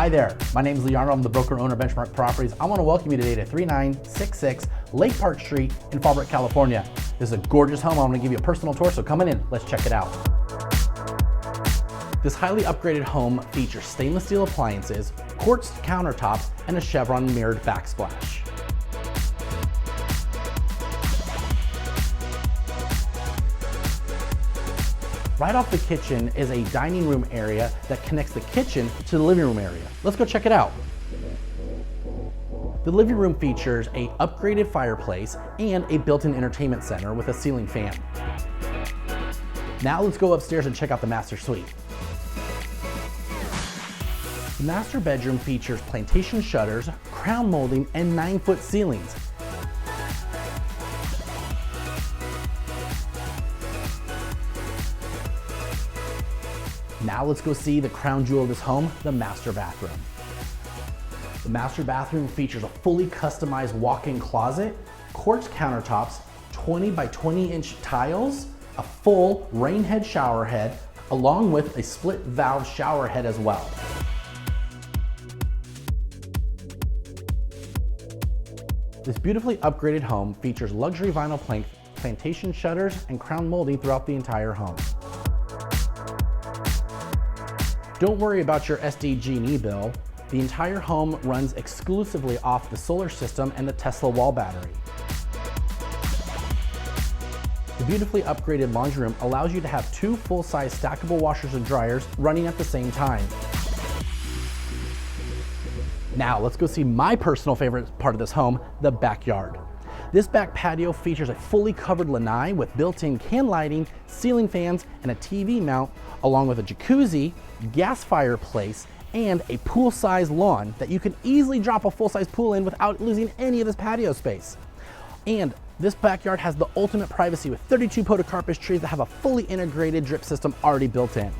Hi there, my name is Leonardo. I'm the broker owner of Benchmark Properties. I want to welcome you today to 3966 Lake Park Street in Fallbrook, California. This is a gorgeous home. I'm going to give you a personal tour, so come on in, let's check it out. This highly upgraded home features stainless steel appliances, quartz countertops, and a chevron mirrored backsplash. Right off the kitchen is a dining room area that connects the kitchen to the living room area. Let's go check it out. The living room features an upgraded fireplace and a built-in entertainment center with a ceiling fan. Now let's go upstairs and check out the master suite. The master bedroom features plantation shutters, crown molding, and 9-foot ceilings. Now let's go see the crown jewel of this home, the master bathroom. The master bathroom features a fully customized walk-in closet, quartz countertops, 20 by 20 inch tiles, a full rain head shower head, along with a split valve shower head as well. This beautifully upgraded home features luxury vinyl plank, plantation shutters, and crown molding throughout the entire home. Don't worry about your SDG&E bill. The entire home runs exclusively off the solar system and the Tesla wall battery. The beautifully upgraded laundry room allows you to have 2 full-size stackable washers and dryers running at the same time. Now let's go see my personal favorite part of this home, the backyard. This back patio features a fully covered lanai with built-in can lighting, ceiling fans, and a TV mount, along with a jacuzzi, gas fireplace, and a pool-sized lawn that you can easily drop a full-size pool in without losing any of this patio space. And this backyard has the ultimate privacy with 32 podocarpus trees that have a fully integrated drip system already built in.